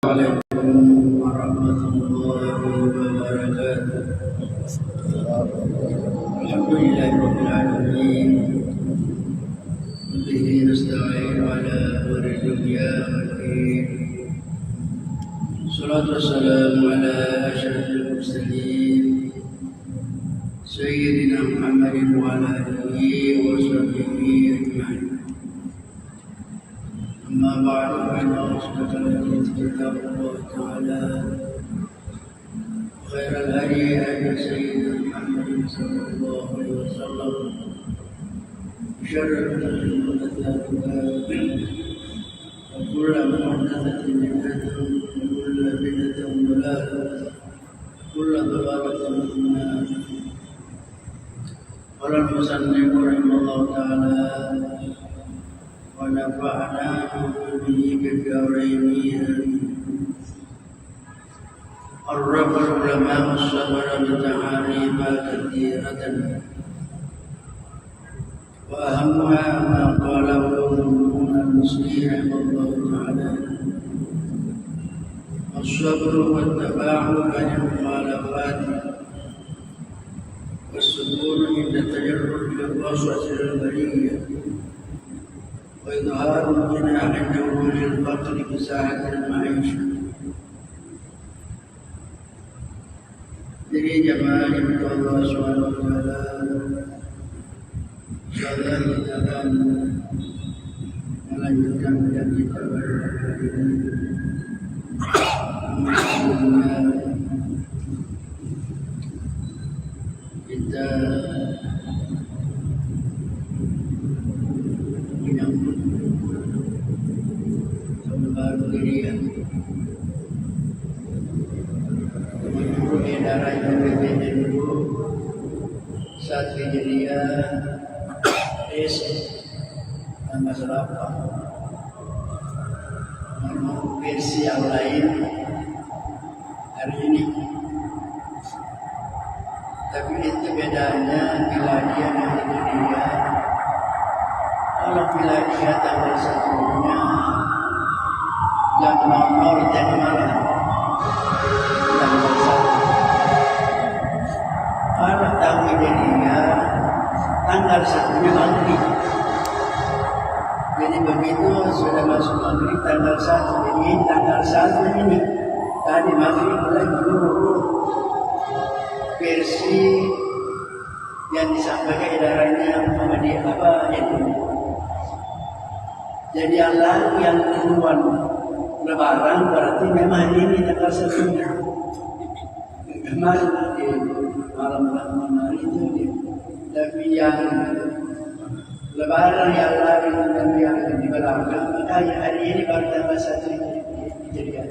Assalamualaikum warahmatullahi wabarakatuh. Alhamdulillahirabbil alamin. Bihi nasta'in ala umuri dunya waddin. Salatu wassalamu ala asyrafil mursalin Sayyidina Muhammadin wa ala alihi wa sahbihi ajma'in. أما بعد فإن أصدق الحديث كتاب الله تعالى خير الهدي هدي سيدنا محمد صلى الله عليه وسلم وشر الأمور محدثاتها وكل محدثة بدعة وكل بدعة ضلالة وكل ضلالة في النار. قال المصنف رحمه الله تعالى ونفعنا به بالدارين. عرف العلماء الصبر بتعاريف كثيرة وأهمها ما قاله المسلم رحمه الله تعالى: الصبر والتباعد عن المخالفات والسكون عند التجرد للوسوسة البرية وإظهار الغنى عند وجود الفقر بساعة المعيشة. Jadi jemaah yang Allah SWT, insyaallah kita akan melanjutkan yang kita hari ini. Kita menyambut tahun baru Hijriah. Menurut edaran PBB dulu, saat Hijriah tanggal 8. Namun versi yang lain hari ini. Tapi itu bedanya miladiah dan Hijriah. Kalau miladiah tanggal 1-nya jam 00 jadi malam tanggal 1. Kalau tahun Hijriah tanggal 1-nya maghrib. Jadi begitu sudah masuk maghrib tanggal 1, jadi tanggal 1 ini tadi maghrib mulai dulu versi yang disampaikan edarannya Muhammadiyah apa itu. Jadi yang lalu yang duluan Lebaran berarti memang ini tanggal 1-nya. Memang di malam hari itu dia. Tapi yang Lebaran yang lalu dan yang di belakang, maka hari ini baru tanggal 1 dijadikan.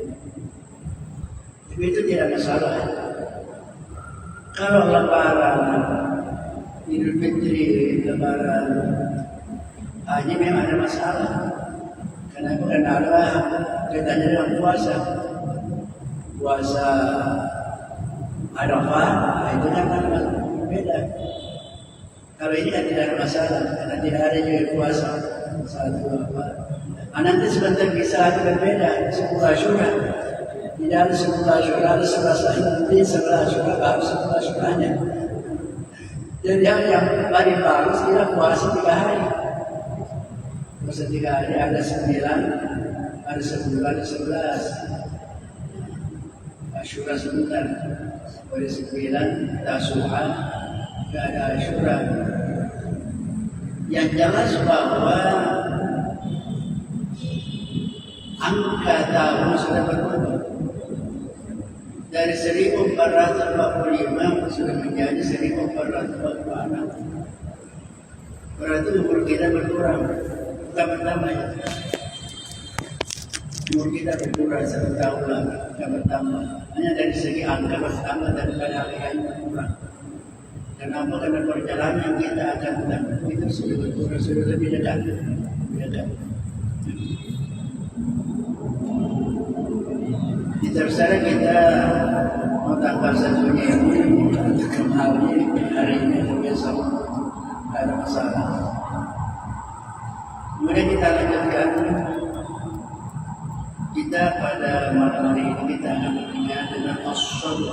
Tapi itu tidak masalah. Kalau Lebaran Idul Fitri, Lebaran Haji memang ada masalah. Kenapa? Karena Allah kaitannya dengan puasa. Puasa Arafah, itu kan beda. Kalau ini kan tidak ada masalah, karena tidak ada juga puasa. Satu apa? Nanti sebentar bisa berbeda. 10 Asyura. Tidak ada 10 Asyura, ada 11 Hindi, 11 Asyura baru 10 Asyuranya. Jadi yang paling bagus kita puasa 3 hari. Puasa 3 hari ada 9, ada 10, ada 11. Asyura sebentar. Pada 9 Tasu'a, tidak ada Asyura. Yang jelas bahwa angka tahun sudah berubah. Dari 1445 sudah menjadi 1446. Berarti umur kita berkurang. Bukan bertambah ya. Umur kita berkurang 1 tahun lagi, tidak bertambah. Hanya dari segi angka bertambah daripada hari-hari berkurang. Kenapa? Karena perjalanan kita akan bertambah. Itu sudah berkurang, sudah lebih dekat. Terserah kita mau tanggal 1-nya ini hari ini atau besok, tidak ada masalah. Kemudian kita lanjutkan. Kita kita pada malam hari ini kita akan berbincang dengan as-sabr.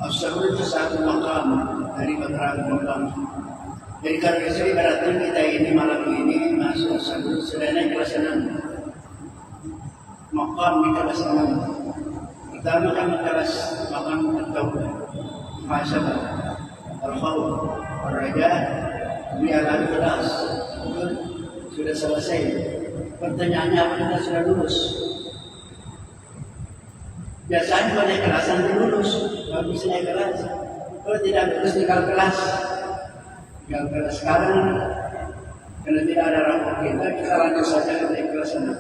As-sabr itu satu makam dari beberapa makam. Jadi kalau berarti kita ini malam ini masuk as-sabr sudah naik kelas 6. Makam di kelas 6. Pertama kan kelas makam at-taubah, muhasabah, al-khawf, al-raja, kemudian al-ikhlas. Sudah selesai. Pertanyaannya apa kita sudah lulus? Biasanya kalau naik kelas nanti lulus, kalau bisa naik kelas. Kalau tidak lulus tinggal kelas. Tinggal kelas sekarang, karena tidak ada rapor kita lanjut saja ke kelas 6.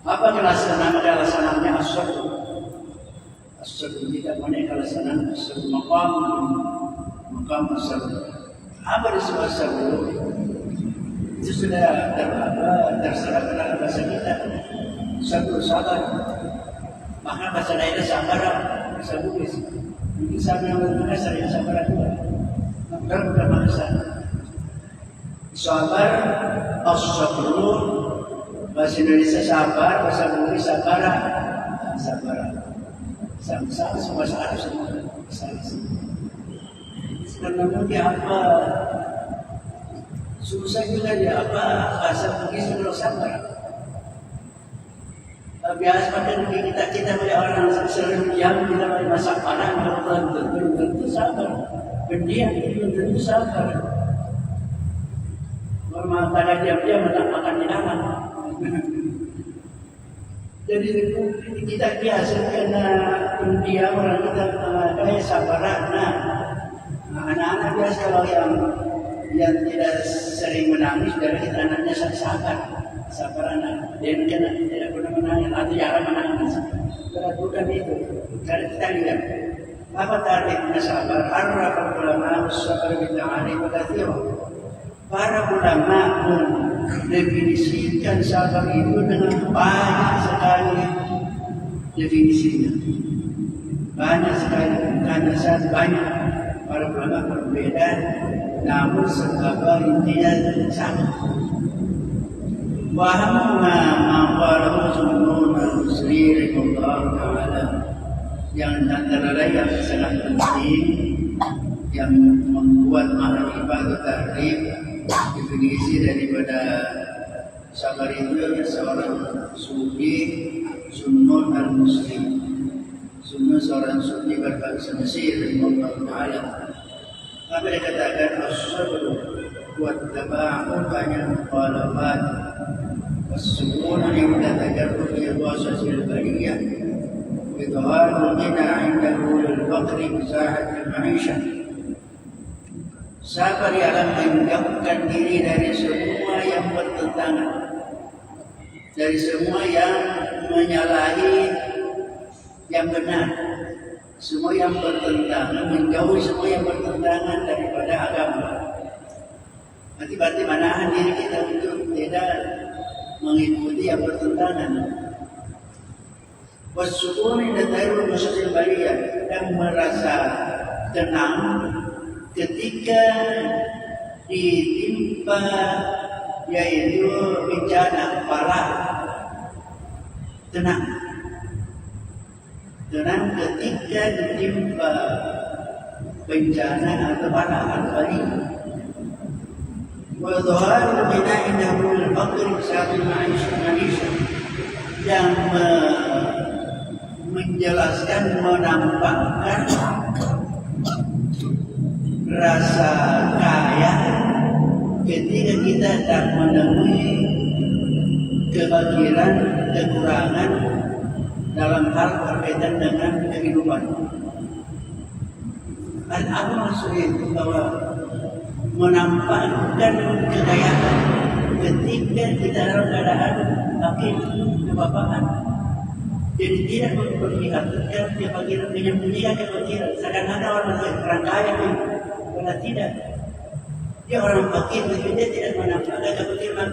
Apa kelas 6 adalah sanamnya as-sabr. As-sabr kita mau naik kelas 6, as-sabr maqam as-sabr. Apa disebut as-sabr? Itu sudah terserap dalam bahasa kita. Sabr sabar. Maka bahasa daerah sabar, bahasa Bugis. Mungkin sabar yang benar sering sabar juga. Maka bukan bahasa. Sabar, as-sabr. Bahasa Indonesia sabar, bahasa Bugis sabar. Sabar. Sama-sama semua sabar semua. Sekarang dia apa? Susah juga dia apa bahasa Bugis kalau sabar. Biasa pada kita melihat orang sering diam kita melihat masak parah belum tentu sabar. Pendiam belum tentu sabar. Orang pada diam-diam makan di dalam. Jadi kita biasa kena pendiam orang kita kayak sabaran. Nah, anak-anak biasa kalau yang tidak sering menangis dari kita anaknya sabar anak dia tidak pernah menangis atau jarang menangis. Bukan itu. Kalau kita lihat apa tarifnya sabar? Arrafal ulama sabar bita'ani katsira. Para ulama mendefinisikan sabar itu dengan banyak sekali definisinya. Banyak sekali, bukan satu banyak. Para ulama berbeda, namun sabar intinya sama. Wahama maqalahu Zunnun al-Busri rahimahullah ta'ala, yang antara lain yang sangat penting yang membuat ma'rifah atau ta'rif definisi daripada sabar itu seorang sufi Zunnun al-Busri. Zunnun seorang sufi berbangsa Mesir rahimahullah ta'ala. Apa dia katakan as-sabr wa taba'un banyak mukhalafat والسكون عند تجرد الوسط البرية وإظهار الغنى عند نور الفقر بساحة المعيشة. Sabar ialah menjauhkan diri dari semua yang bertentangan, dari semua yang menyalahi yang benar, semua yang bertentangan, menjauhi semua yang bertentangan daripada agama. Berarti menahan diri kita untuk tidak mengikuti yang bertentangan. Wasukuni datairu musyadil bariyah, dan merasa tenang ketika ditimpa yaitu bencana parah. Tenang ketika ditimpa bencana atau parah al-bariyah. وظهار الغنى عند نور الفقر بسبب المعيشة, yang menjelaskan, menampakkan rasa kaya ketika kita tak menemui kebakiran, kekurangan dalam hal berkaitan dengan kehidupan. Dan apa maksud itu? Bahwa menampakkan kekayaan ketika kita dalam keadaan fakir, kebapakan. Jadi tidak memperlihatkan kefakiran, menyembunyikan kefakiran. Seakan ada orang kaya itu, karena tidak. Dia orang fakir, tapi dia tidak menampakkan kefakiran,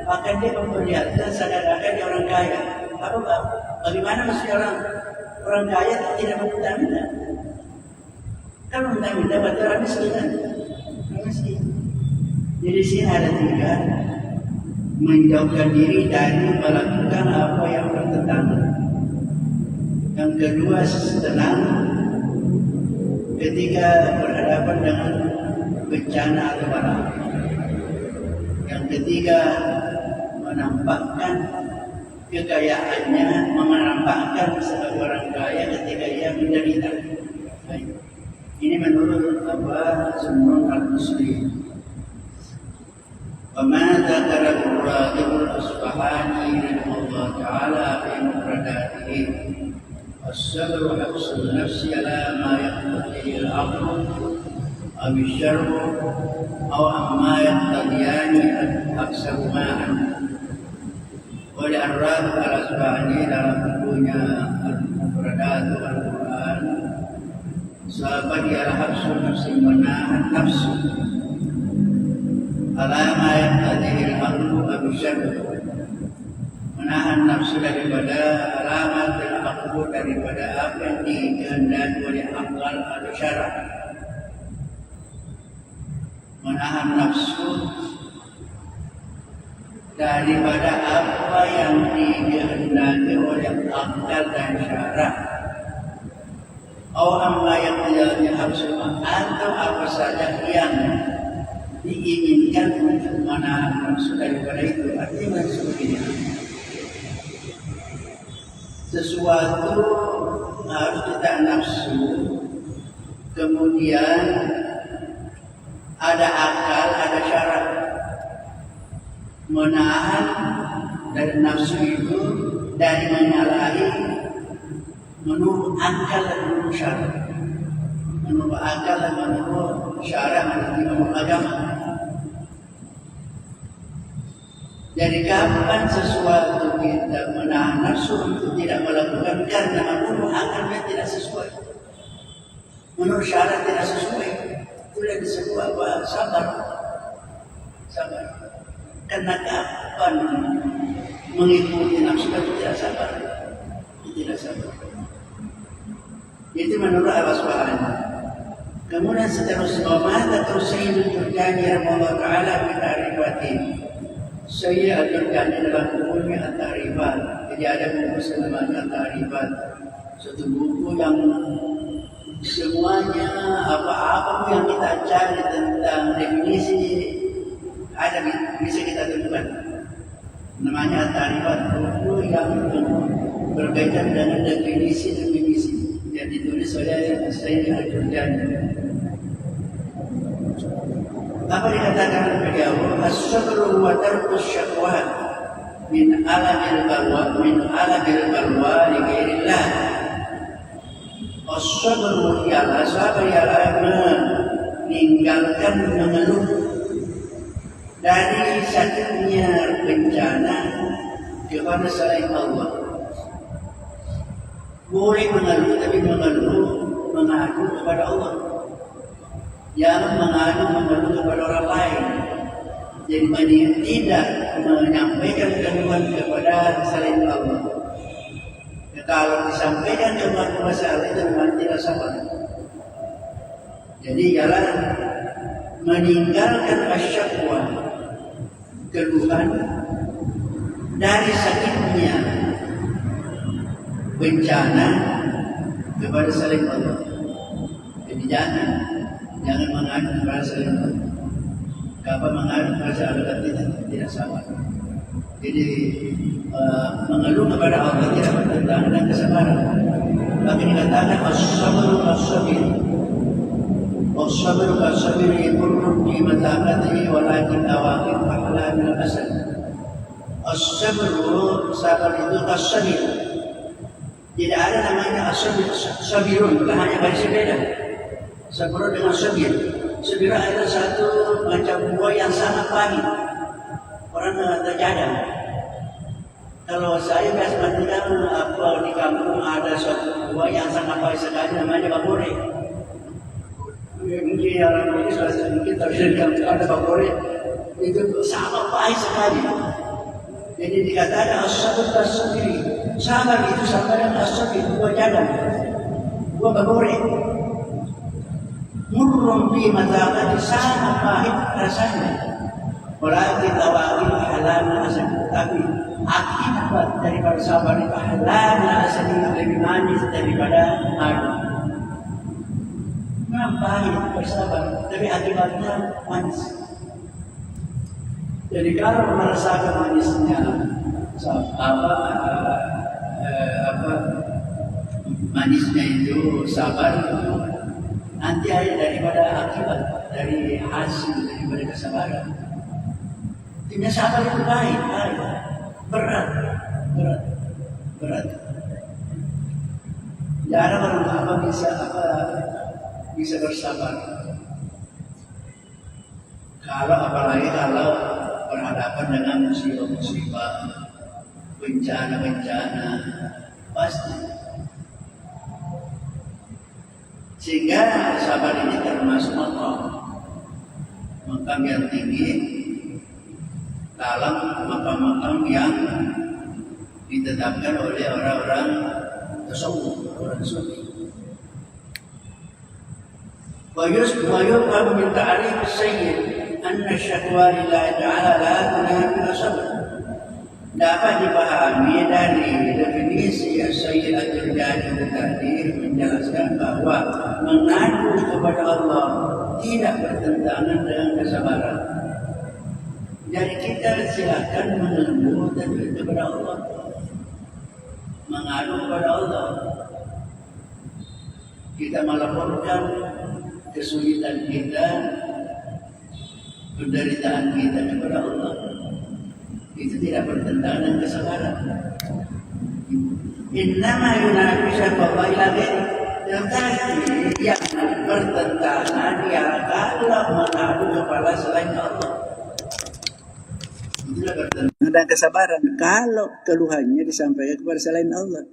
maka dia memperlihatkan seakan-akan dia orang kaya. Bagaimana mesti orang kaya tidak meminta-minta? Kalau meminta-minta berarti orang miskin. Jadi sini ada 3. menjauhkan diri dari melakukan apa yang bertentangan. Yang kedua, tenang ketika berhadapan dengan bencana atau bala. Yang ketiga, menampakkan kekayaannya, menampakkan sebagai orang kaya ketika ia menderita. Ini menurut Sunan Al-Muslim. وما ذكر الراغب الأصفهاني رحمه الله تعالى في مفرداته الصبر حبس النفس على ما يقتضيه العقل أو الشرع أو عما يقتضيان أكثرهما عنه. وللراغب الأصفهاني dalam bukunya Al-Mufradat Al-Quran, sahabat ialah habsun nafsi, menahan nafsu alama yang tadihil aqlu abisyar, menahan nafsu daripada alamat dan aqlu, daripada apa yang dikehendaki oleh akal atau syara. Menahan nafsu daripada apa yang dikehendaki oleh akal dan syara. Atau amma yang atau apa saja yang diinginkan untuk menahan nafsu daripada itu. Artinya seperti ini, sesuatu harus kita nafsu, kemudian ada akal, ada syarat. Menahan dari nafsu itu dari menyalahi menurut akal dan menurut syarat. Menurut akal dan menurut syarat, menurut agama. Jadi kapan sesuatu kita menahan nafsu untuk tidak melakukan karena menurut akalnya tidak sesuai, menurut syarat tidak sesuai, itu yang disebut apa? Sabar. Sabar. Karena kapan mengikuti nafsu itu tidak sabar, tidak sabar. Itu menurut Al-Asfahani. Kemudian seterusnya, mata Sayyidul Turjani rahimahullah ta'ala min Arifatin. Saya Al-Turjani dalam bukunya At-Ta'rifat. Jadi ada buku namanya At-Ta'rifat, satu buku yang semuanya apa-apa yang kita cari tentang definisi ada bisa kita temukan. Namanya At-Ta'rifat, buku yang berkaitan dengan definisi yang ditulis oleh Sayyid Al-Turjani. Apa dikatakan beliau? As-sabru wa tarkus syaqwa min alamil balwa li ghairillah. As-sabru ialah sabar, ialah meninggalkan mengeluh dari sakitnya bencana kepada selain Allah. Boleh mengeluh, tapi mengadu kepada Allah. Jangan mengeluh kepada orang lain. Jadi tidak menyampaikan keluhan kepada selain Allah. Ya, kalau disampaikan keluhan masalah itu memang tidak sabar. Jadi jalan meninggalkan asyakwa, keluhan dari sakitnya bencana kepada selain Allah. Jadi jangan mengadu kepada selain Allah. Kapan mengadu kepada Allah tidak sabar. Jadi mengeluh kepada Allah tidak bertentangan dengan kesabaran. Maka dikatakan as-sabru as-sabir. As-sabru as-sabir yaqulun fi mataqatihi walakin awaqib ahla min al-asal. As-sabru, sabar itu as-sabir. Tidak ada namanya sabirun, bukan hanya bahasa beda. Sabar dengan sabir. Sabir adalah satu macam buah yang sangat pahit. Orang terjadang. Kalau saya biasa mendengar apa di kampung ada suatu buah yang sangat pahit sekali, namanya bakore. Mungkin orang ini mungkin terjadi ada bakore itu sangat pahit sekali. Jadi dikatakan as-sabr tas-sabiri. Sabar itu sama dengan as-sabir, buah jadang, buah bakore. Murrun fi mataqati, sangat pahit rasanya. Walakin awaqib ahlan asali. Tapi akibat daripada sabar itu ahlan asali lebih manis daripada madu. Memang pahit bersabar, tapi akibatnya manis. Jadi kalau merasakan manisnya manisnya itu sabar itu nanti ada daripada akibat dari hasil daripada kesabaran. Timnya sabar itu baik, berat. Jarang orang bisa bersabar. Apalagi kalau berhadapan dengan musibah-musibah, bencana-bencana, pasti. Sehingga sabar ini termasuk makam yang tinggi dalam makam-makam yang ditetapkan oleh orang-orang tasawuf, orang sufi. ويفهم من تعريف السيد أن الشكوى لله تعالى لا تنهى من الصبر. Dapat dipahami dari definisi Syekh Al-Jurjani tadi menjelaskan bahwa mengadu kepada Allah tidak bertentangan dengan kesabaran. Jadi kita silakan mengeluh kepada Allah, mengadu kepada Allah. Kita melaporkan kesulitan kita, penderitaan kita kepada Allah. Itu tidak bertentangan dengan kesabaran. Innama yunafi syafaqah ila ghairi. Tetapi yang bertentangan ya kalau mengadu kepada selain Allah. Itulah bertentangan dengan kesabaran kalau keluhannya disampaikan kepada selain Allah.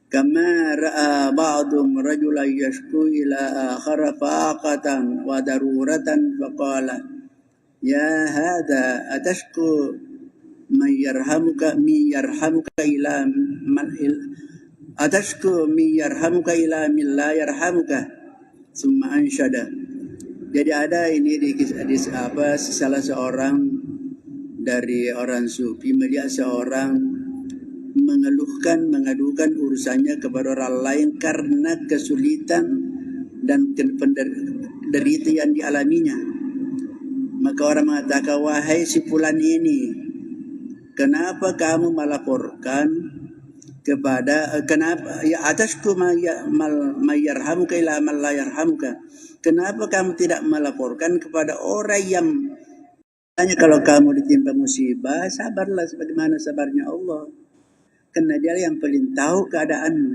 Kama ra'a ba'dhum rajulan yashku ila akhara faqatan wa daruratan faqala ya hadha atashku man yarhamuka ila min la yarhamuka summa ansyada. Jadi ada ini di salah seorang dari orang sufi melihat seorang mengadukan urusannya kepada orang lain karena kesulitan dan penderitaan yang dialaminya. Maka orang mengatakan, wahai si fulan ini, kenapa kamu melaporkan kepada kenapa ya atasku mayarhamuka ila man la yarhamuka? Kenapa kamu tidak melaporkan kepada orang yang hanya kalau kamu ditimpa musibah, sabarlah sebagaimana sabarnya Allah. Karena dia yang paling tahu keadaanmu.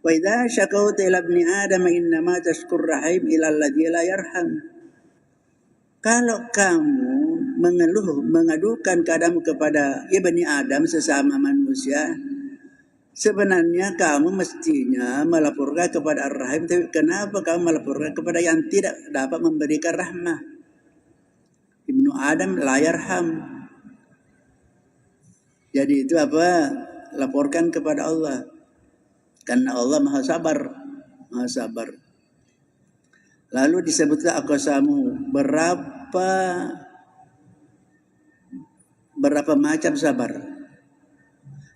Wa idza syakauta ila ibni adam innama tashkur rahim ila alladzi la yarham. Kalau kamu mengadukan keadaanmu kepada ibni Adam sesama manusia, sebenarnya kamu mestinya melaporkan kepada Ar-Rahim. Tapi kenapa kamu melaporkan kepada yang tidak dapat memberikan rahmah? Ibnu Adam la yarham. Jadi itu laporkan kepada Allah. Karena Allah Maha Sabar. Lalu disebutlah aqsamu, berapa macam sabar.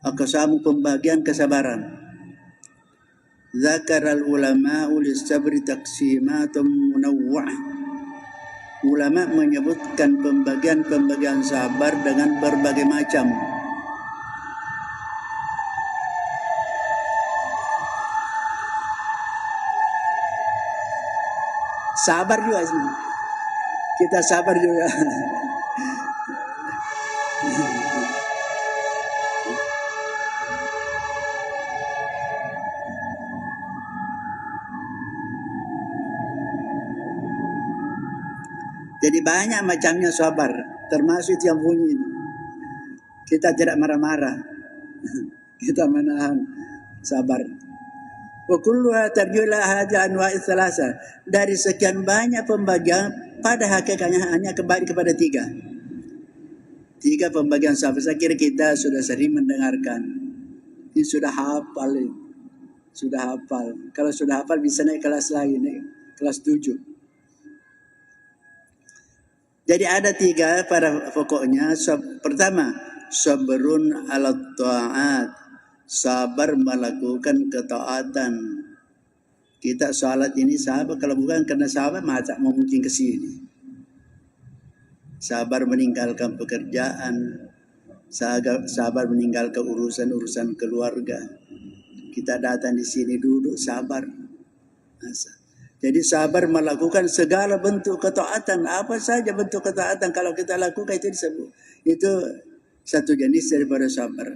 Aqsamu, pembagian kesabaran. Zakaral ulama'u lis-sabri taqsimatun munawwa'ah. Ulama menyebutkan pembagian sabar dengan berbagai macam. Sabar juga sih. Kita sabar juga. Jadi banyak macamnya sabar, termasuk yang bunyi. Kita tidak marah-marah. Kita menahan, sabar. Wa kulluha tarju ila hadhihi anwa'i thalatha. Dari sekian banyak pembagian, pada hakikatnya hanya kembali kepada tiga pembagian sabar. Saya kira kita sudah sering mendengarkan. Ini sudah hafal. Kalau sudah hafal bisa naik kelas lagi, naik kelas 7. Jadi ada 3 pada pokoknya. Pertama, sabrun ala ta'at, sabar melakukan ketaatan. Kita salat ini sabar, kalau bukan karena sabar masa mau mungkin ke sini. Sabar meninggalkan pekerjaan, sabar meninggalkan urusan-urusan keluarga. Kita datang di sini duduk sabar. Jadi sabar melakukan segala bentuk ketaatan, apa saja bentuk ketaatan kalau kita lakukan itu disebut. Itu satu jenis daripada sabar.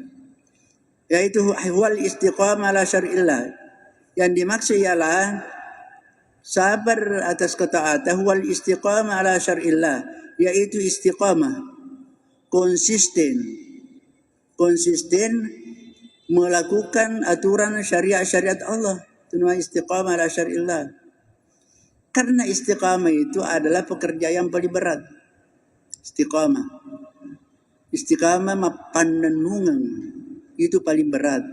Yaitu wal istiqamah ala syar'illah. Yang dimaksud ialah sabar atas ketaatan wal istiqamah ala syar'illah, yaitu istiqamah, konsisten melakukan aturan syariat Allah. Itu namanya istiqamah ala syar'illah. Karena istiqamah itu adalah pekerjaan yang paling berat. Istiqamah panenungan itu paling berat.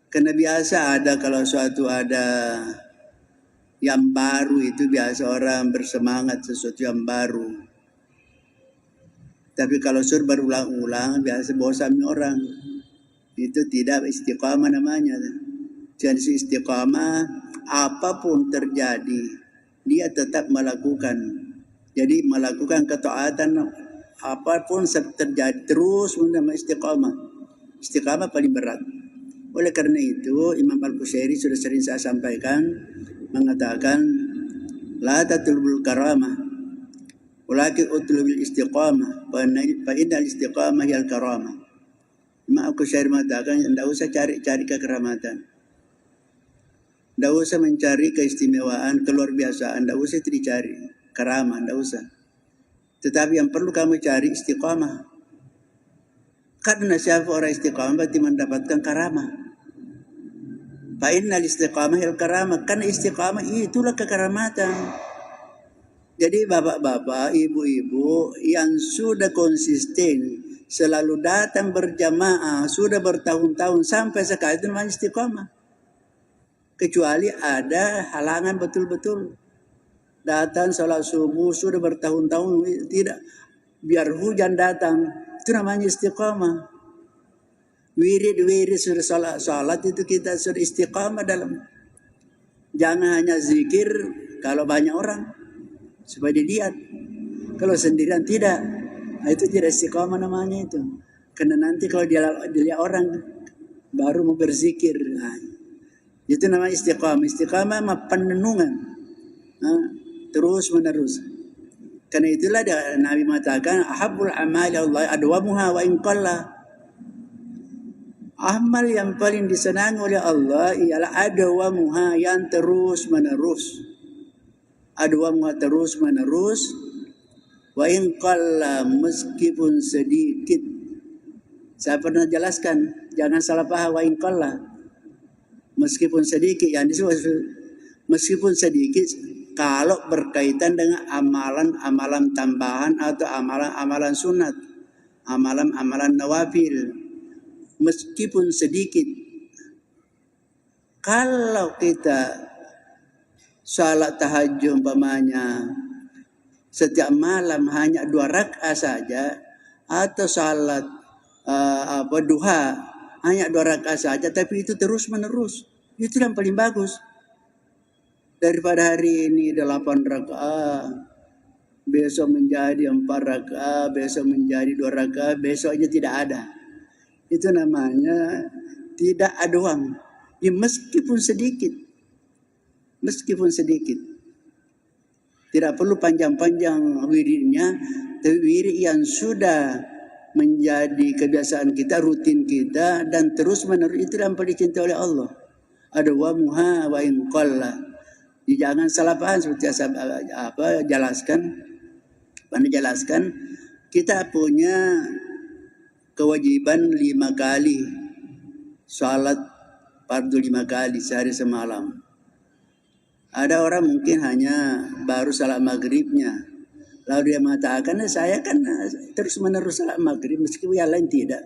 Karena biasa ada kalau suatu ada yang baru itu biasa orang bersemangat sesuatu yang baru. Tapi kalau suruh berulang-ulang biasa bosan orang. Itu tidak istiqamah namanya. Jadi istiqamah apapun terjadi dia tetap melakukan. Jadi melakukan ketaatan apapun terjadi terus menambah istiqamah. Istiqamah paling berat. Oleh karena itu Imam Al-Qushairi sudah sering saya sampaikan mengatakan la tatlubul karamah walakin utlubil istiqamah fa innal istiqamah hiyal karamah. Imam Al-Qushairi mengatakan tidak usah cari kekeramatan. Tidak usah mencari keistimewaan, keluar biasaan, tidak usah itu dicari. Karamah, tidak usah. Tetapi yang perlu kamu cari istiqamah. Karena siapa orang istiqamah berarti mendapatkan karamah. Fa'innal istiqamah il karamah. Karena istiqamah itulah kekeramatan. Jadi bapak-bapak, ibu-ibu yang sudah konsisten, selalu datang berjamaah, sudah bertahun-tahun sampai sekarang itu namanya istiqamah. Kecuali ada halangan betul-betul. Datang salat subuh sudah bertahun-tahun tidak. Biar hujan datang. Itu namanya istiqamah. Wirid sudah salat itu kita sudah istiqamah dalam. Jangan hanya zikir kalau banyak orang. Supaya dilihat. Kalau sendirian tidak. Nah, itu tidak istiqamah namanya itu. Karena nanti kalau dilihat orang baru mau berzikir. Nah, itu namanya istiqamah. Istiqamah penenungan. Terus menerus. Karena itulah Nabi mengatakan ahabbul amali Allah adwamuha wa in qalla. Amal yang paling disenangi oleh Allah ialah adwamuha, yang terus menerus. Adwamuha terus menerus. Wa in qalla, meskipun sedikit. Saya pernah jelaskan, jangan salah paham wa in qalla. Meskipun sedikit, yang disebut meskipun sedikit kalau berkaitan dengan amalan-amalan tambahan atau amalan-amalan sunat, amalan-amalan nawafil, meskipun sedikit. Kalau kita salat tahajud umpamanya setiap malam hanya 2 rakaat saja, atau salat duha hanya 2 rakaat saja, tapi itu terus menerus. Itu yang paling bagus. Daripada hari ini 8 rakaat, besok menjadi 4 rakaat, besok menjadi 2 rakaat, besoknya tidak ada. Itu namanya tidak ada uang. Ya, meskipun sedikit. Tidak perlu panjang-panjang wiridnya, tapi wirid yang sudah menjadi kebiasaan kita, rutin kita, dan terus menerus itu yang paling dicintai oleh Allah. Ada wamuha wa in qalla. Jangan salah paham seperti saya jelaskan. Kita punya kewajiban 5 kali salat fardu 5 kali sehari semalam. Ada orang mungkin hanya baru salat maghribnya. Lalu dia mengatakan, saya kan terus menerus salat maghrib meskipun yang lain tidak.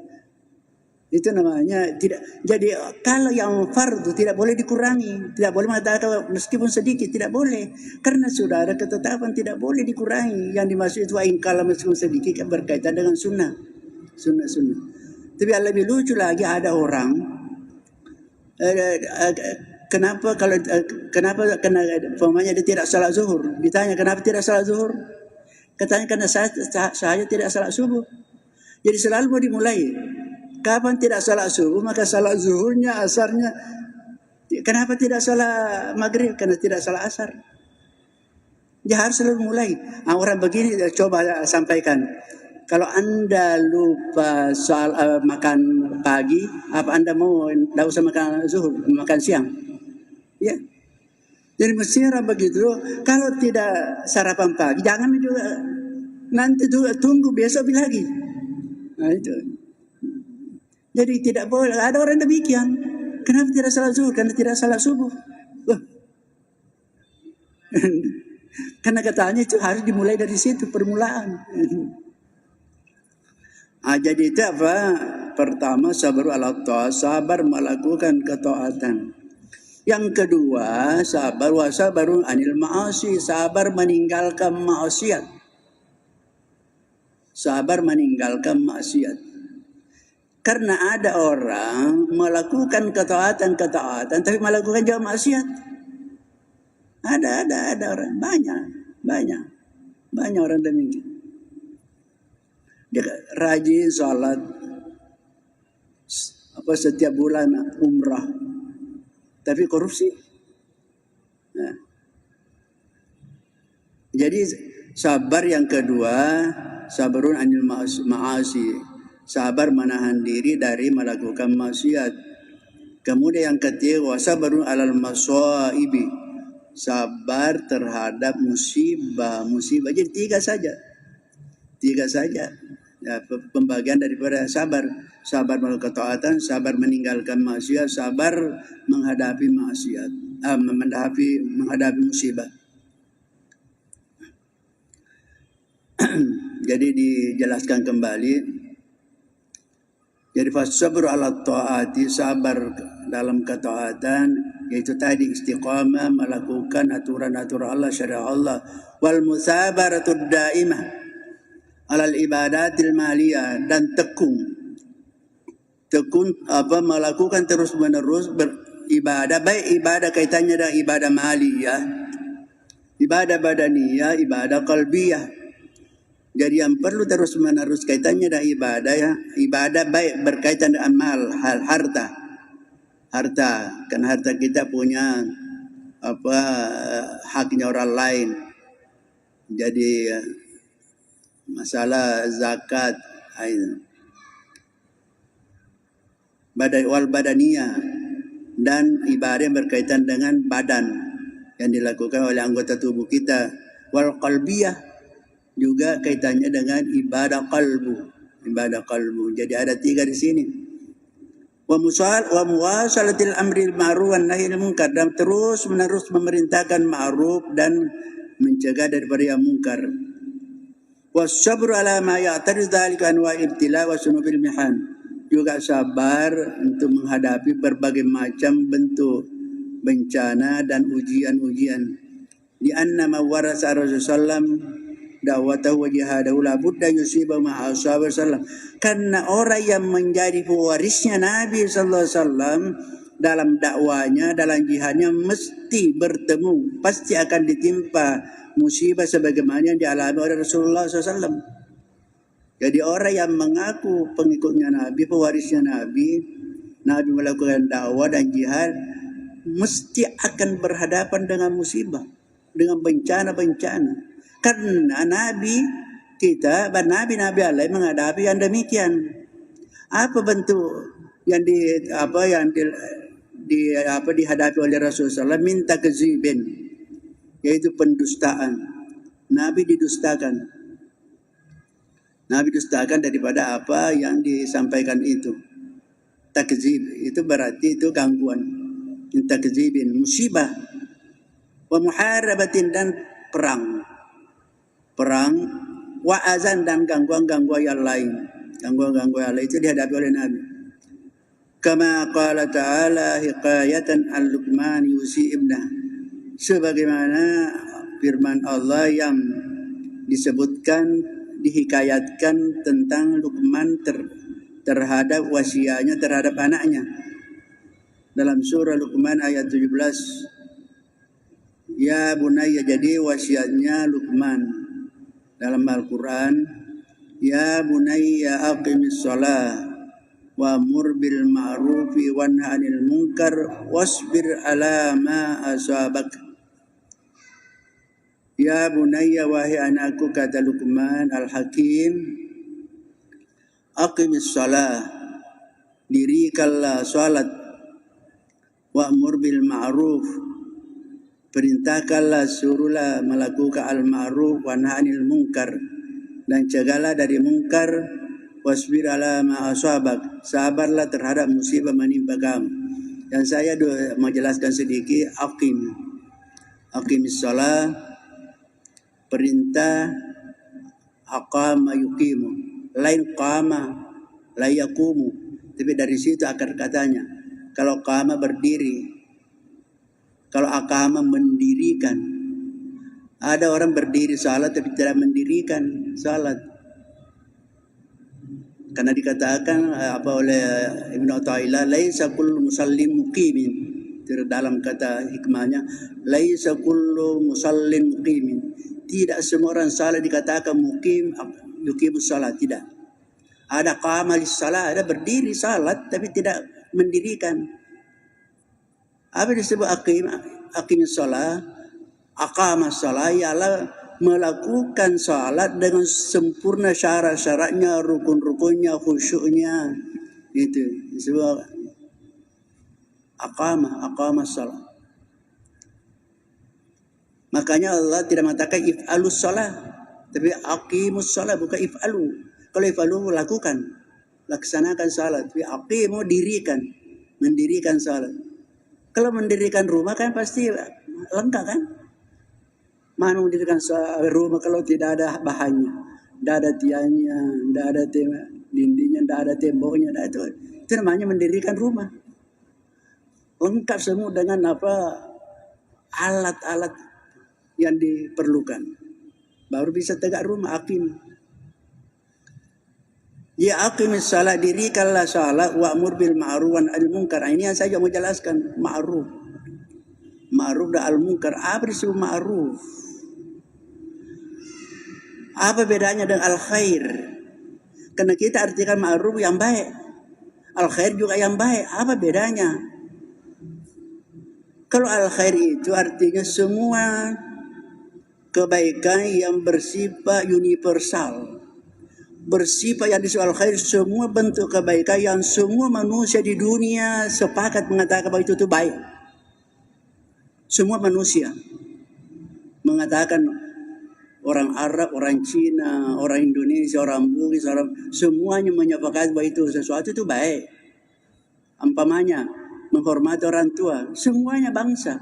Itu namanya tidak. Jadi kalau yang fardu tidak boleh dikurangi, tidak boleh mengatakan meskipun sedikit, tidak boleh. Karena sudah ada ketetapan tidak boleh dikurangi. Yang dimaksud itu kalau meskipun sedikit kan berkaitan dengan sunnah. Sunnah. Tapi yang lebih lucu lagi ada orang kenapa umpamanya dia tidak salat zuhur. Ditanya kenapa tidak salat zuhur? Katanya karena saya tidak salat subuh. Jadi selalu mau dimulai. Kapan tidak salat subuh, maka salat zuhurnya, asarnya. Kenapa tidak salat maghrib? Karena tidak salat asar. Dia harus selalu mulai. Orang begini coba sampaikan. Kalau Anda lupa soal makan pagi, apa Anda mau tidak usah makan zuhur, makan siang? Ya. Jadi mesti orang begitu. Kalau tidak sarapan pagi, jangan juga. Nanti juga tunggu besok lagi. Nah itu. Jadi tidak boleh. Ada orang demikian. Kenapa tidak salat zuhur? Karena tidak salat subuh. Karena katanya itu harus dimulai dari situ permulaan. Jadi itu apa? Pertama sabar ala ta'ah, sabar melakukan ketaatan. Yang kedua sabarun anil ma'asi, sabar meninggalkan maksiat. Sabar meninggalkan maksiat. Karena ada orang melakukan ketaatan tapi melakukan juga maksiat. Ada orang banyak orang demikian. Dia rajin salat setiap bulan umrah, tapi korupsi. Nah. Jadi sabar yang kedua, sabarun anil ma'asi. Sabar menahan diri dari melakukan maksiat. Kemudian yang ketiga, sabarun alal masaibi. Sabar terhadap musibah. Jadi tiga saja. Ya, pembagian daripada sabar. Sabar melakukan ketaatan, sabar meninggalkan maksiat, sabar menghadapi maksiat, menghadapi musibah. Jadi dijelaskan kembali. Jadi fasabru ala ta'ati, sabar dalam ketaatan, yaitu tadi istiqamah melakukan aturan-aturan Allah, syariat Allah. Wal musabaratud daimah alal ibadatil maliyah, dan tekun melakukan terus menerus beribadah, baik ibadah kaitannya dengan ibadah maliyah, ibadah badaniyah, ibadah qalbiyah. Jadi yang perlu terus menerus kaitannya dengan ibadah baik berkaitan dengan harta. Kan harta kita punya haknya orang lain. Jadi masalah zakat, wal badaniyah, dan ibadah yang berkaitan dengan badan yang dilakukan oleh anggota tubuh kita. Wal qalbiyah, juga kaitannya dengan ibadah kalbu. Jadi ada tiga di sini. Wa muwasalatil amril ma'ruf wan nahyil munkar, dan terus menerus memerintahkan ma'ruf dan mencegah daripada yang munkar. Wasabru ala ma ya'tariz dzalika anwa ibtila wa sunubil mihan, juga sabar untuk menghadapi berbagai macam bentuk bencana dan ujian-ujian. Di anna ma warasa Rasulullah da'watahu wa jihadahu la budda yusiba ma'a ashabi sallam. Karena orang yang menjadi pewarisnya Nabi sallallahu alaihi wasallam dalam dakwanya, dalam jihadnya, mesti bertemu, pasti akan ditimpa musibah sebagaimana yang dialami oleh Rasulullah SAW. Jadi orang yang mengaku pengikutnya Nabi, pewarisnya Nabi melakukan dakwah dan jihad, mesti akan berhadapan dengan musibah, dengan bencana-bencana. Karena Nabi kita, Nabi Allah menghadapi yang demikian. Apa bentuk yang dihadapi oleh Rasulullah? Minta kezibin, yaitu pendustaan. Nabi didustakan. Nabi dustakan daripada apa yang disampaikan itu. Takzib itu berarti itu gangguan. Takzibin, musibah. Wa muharabatin, dan perang, wa azan, dan gangguan-gangguan yang lain. Gangguan-gangguan yang lain itu dihadapi oleh Nabi. Kama qala ta'ala hikayatan al-Luqman yusi ibnah, sebagaimana firman Allah yang disebutkan, dihikayatkan tentang Luqman terhadap wasiatnya terhadap anaknya dalam surah Luqman ayat 17. Ya bunayya, jadi wasiatnya Luqman dalam Al-Quran, ya bunayya aqimis shalah wa'mur bil ma'rufi wanha 'anil munkar wasbir 'ala ma asabak. Ya bunayya, wahai anakku, kata Luqman Al-Hakim, aqimis shalah, dirikanlah salat, wa'mur bil ma'ruf, perintahkanlah, suruhlah melakukan al-ma'ruf, wanha 'anil munkar, dan cegahlah dari mungkar, wasbir ala ma asabak, sabarlah terhadap musibah menimpa kamu. Dan saya menjelaskan sedikit aqimis shalah, perintah aqama yuqimu, lain qama la yaqumu, tapi dari situ akar katanya. Kalau qama berdiri, kalau aqama mendirikan. Ada orang berdiri salat tapi tidak mendirikan salat. Karena dikatakan oleh Ibnu Athaillah, laisa kullu musallin muqimin. Dalam kata hikmahnya, laisa kullu musallin muqimin. Tidak semua orang salat dikatakan muqim, yuqimus salat, tidak. Ada qama lis salat, ada berdiri salat tapi tidak mendirikan. Apa disebut aqimis salat? Aqamas salat ialah melakukan salat dengan sempurna syarat-syaratnya, rukun-rukunnya, khusyuknya. Itu disebut aqamas salat. Makanya Allah tidak mengatakan if'alus salat, tapi aqimus salat, bukan if'alu. Kalau if'alu lakukan, laksanakan salat, tapi aqimu dirikan, mendirikan salat. Kalau mendirikan rumah kan pasti lengkap kan? Mana mendirikan rumah kalau tidak ada bahannya, tidak ada tiangnya, tidak ada dindingnya, tidak ada temboknya, itu namanya mendirikan rumah. Lengkap semua dengan alat-alat yang diperlukan, baru bisa tegak rumah. Aqim. Ya aqimis salat, dirikanlah salat, wa'mur bil ma'ruf wan 'anil munkar. Ini yang saya mau jelaskan, ma'ruf dan al-munkar. Apa itu ma'ruf? Apa bedanya dengan al-khair? Karena kita artikan ma'ruf yang baik, al-khair juga yang baik. Apa bedanya? Kalau al-khair itu artinya semua kebaikan yang bersifat universal, bersifat yang disebut al-khair, semua bentuk kebaikan yang semua manusia di dunia sepakat mengatakan bahwa itu baik. Semua manusia mengatakan, orang Arab, orang Cina, orang Indonesia, orang Bugis, semuanya menyepakati bahwa itu sesuatu itu baik. Umpamanya menghormati orang tua, semuanya bangsa,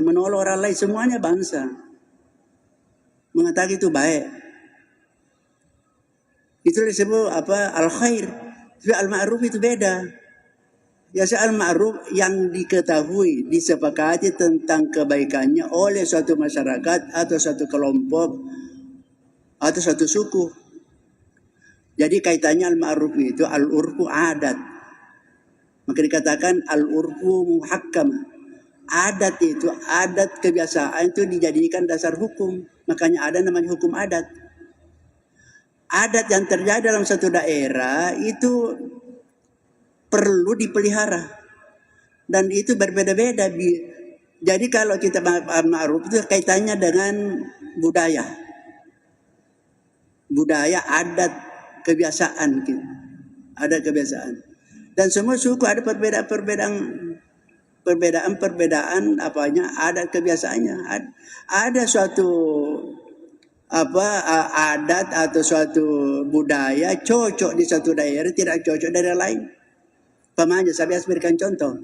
menolong orang lain, semuanya bangsa mengatakan itu baik. Itu disebut al-khair. Tapi al-ma'ruf itu beda. Biasa al-ma'ruf yang diketahui, disepakati tentang kebaikannya oleh suatu masyarakat atau suatu kelompok atau suatu suku. Jadi kaitannya al-ma'ruf itu al-urfu adat. Maka dikatakan al-urfu muhakkam. Adat itu, adat kebiasaan itu dijadikan dasar hukum. Makanya ada namanya hukum adat. Adat yang terjadi dalam satu daerah itu perlu dipelihara, dan itu berbeda-beda. Jadi kalau kita ma'ruf itu kaitannya dengan budaya, adat, kebiasaan, ada kebiasaan. Dan semua suku ada perbedaan adat kebiasaannya. Ada suatu adat atau suatu budaya cocok di satu daerah, tidak cocok daerah lain. Pamanya saya berikan contoh.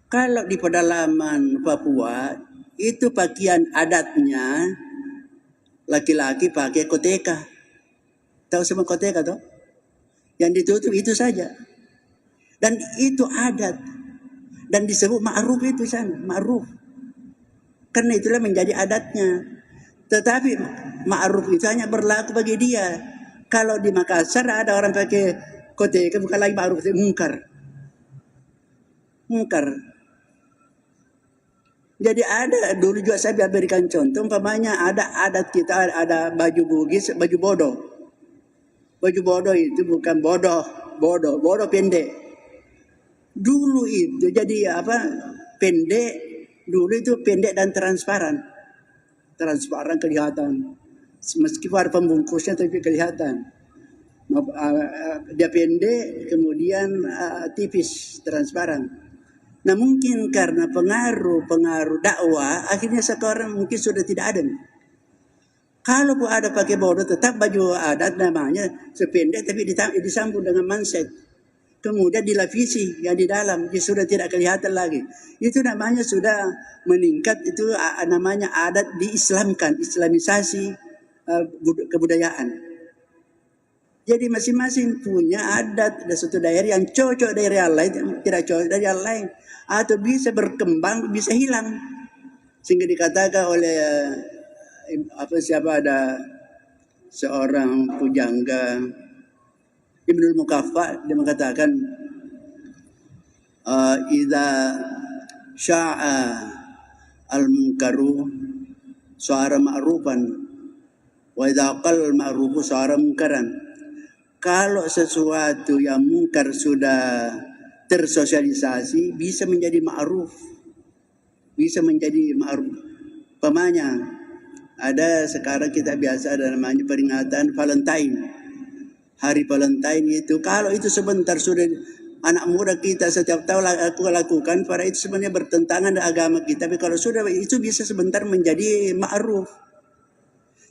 Kalau di pedalaman Papua itu pakaian adatnya laki-laki pakai koteka. Tahu semua koteka toh? Yang ditutup itu saja. Dan itu adat. Dan disebut ma'ruf itu sana, ma'ruf. Karena itulah menjadi adatnya. Tetapi ma'ruf itu hanya berlaku bagi dia. Kalau di Makassar ada orang pakai koteka, bukan lagi ma'ruf, itu mungkar. Mungkar. Jadi ada, dulu juga saya berikan contoh, umpamanya ada adat kita, ada baju Bugis, baju bodoh. Baju bodoh itu bukan bodoh pendek. Dulu itu jadi pendek, dulu itu pendek dan transparan. Transparan kelihatan. Meskipun ada pembungkusnya tapi kelihatan. Dia pendek, kemudian tipis, transparan. Nah mungkin karena pengaruh dakwah, akhirnya sekarang mungkin sudah tidak ada. Kalau pun ada pakai bodoh, tetap baju adat namanya sependek tapi disambung dengan manset. Kemudian dilapisi yang di dalam, sudah tidak kelihatan lagi. Itu namanya sudah meningkat, itu namanya adat diislamkan, islamisasi kebudayaan. Jadi masing-masing punya adat, ada suatu daerah yang cocok daerah yang lain, tidak cocok dari yang lain. Atau bisa berkembang, bisa hilang. Sehingga dikatakan oleh ada seorang pujangga Ibnul Mukaffa, dia mengatakan idza sya'a al-munkaru suara ma'rufan wa idza qal ma'rufu suara munkaran. Kalau sesuatu yang mungkar sudah tersosialisasi bisa menjadi ma'ruf. Bisa menjadi ma'ruf. Pemanya ada sekarang kita biasa ada namanya peringatan Valentine. Hari Valentine itu, kalau itu sebentar sudah anak muda kita setiap tahun aku lakukan, pada itu sebenarnya bertentangan dengan agama kita. Tapi kalau sudah itu bisa sebentar menjadi ma'ruf.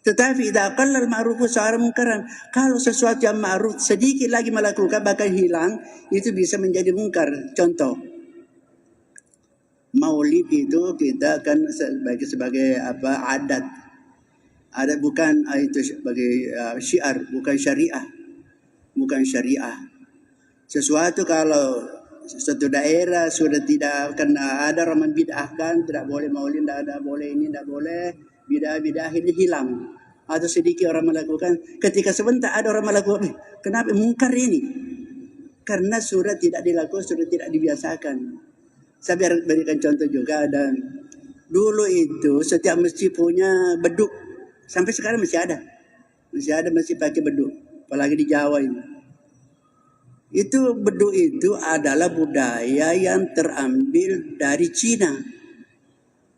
Tetapi idza qallal ma'rufu sa'ara munkaran. Kalau sesuatu yang ma'ruf sedikit lagi melakukan bahkan hilang, itu bisa menjadi mungkar. Contoh, Maulid itu kita kan sebagai adat. Adat bukan itu sebagai syiar, bukan syariah. Bukan syariah. Sesuatu kalau suatu daerah sudah tidak kena ada orang membid'ahkan, tidak boleh maulid, tidak boleh ini, tidak boleh, bidah ini hilang. Atau sedikit orang melakukan, ketika sebentar ada orang melakukan, kenapa mungkar ini? Karena sudah tidak dilakukan, sudah tidak dibiasakan. Saya berikan contoh juga, dan dulu itu setiap masjid punya beduk, sampai sekarang masih ada masih pakai beduk, apalagi di Jawa ini. Itu beduk itu adalah budaya yang terambil dari Cina.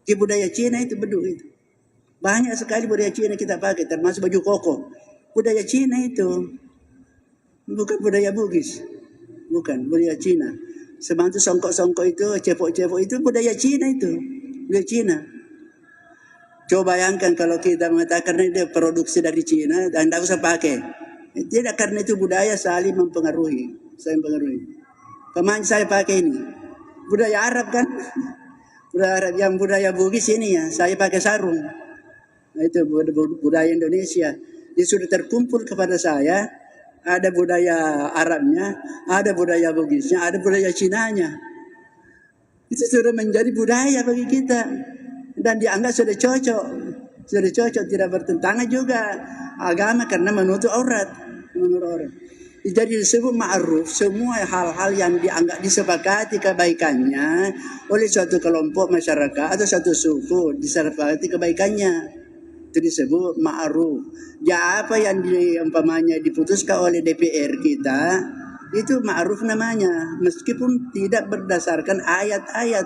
Di budaya Cina itu beduk itu. Banyak sekali budaya Cina kita pakai, termasuk baju koko. Budaya Cina itu bukan budaya Bugis. Bukan, budaya Cina. Sebantu songkok-songkok itu, cepok-cepok itu budaya Cina itu. Budaya Cina. Coba bayangkan kalau kita mengatakan dia produksi dari Cina dan tidak usah pakai. Tidak, karena itu budaya saling mempengaruhi. Kemarin saya pakai ini. Budaya Arab kan? Budaya Arab, yang budaya Bugis ini ya, saya pakai sarung. Nah, itu budaya Indonesia. Dia sudah terkumpul kepada saya. Ada budaya Arabnya, ada budaya Bugisnya, ada budaya Cinanya. Itu sudah menjadi budaya bagi kita. Dan dianggap sudah cocok. Tidak bertentangan juga agama karena menutup aurat. Jadi disebut ma'ruf, semua hal-hal yang dianggap disepakati kebaikannya oleh suatu kelompok masyarakat atau suatu suku, disepakati kebaikannya. Itu disebut ma'ruf. Ya, apa yang umpamanya diputuskan oleh DPR kita, itu ma'ruf namanya. Meskipun tidak berdasarkan ayat-ayat,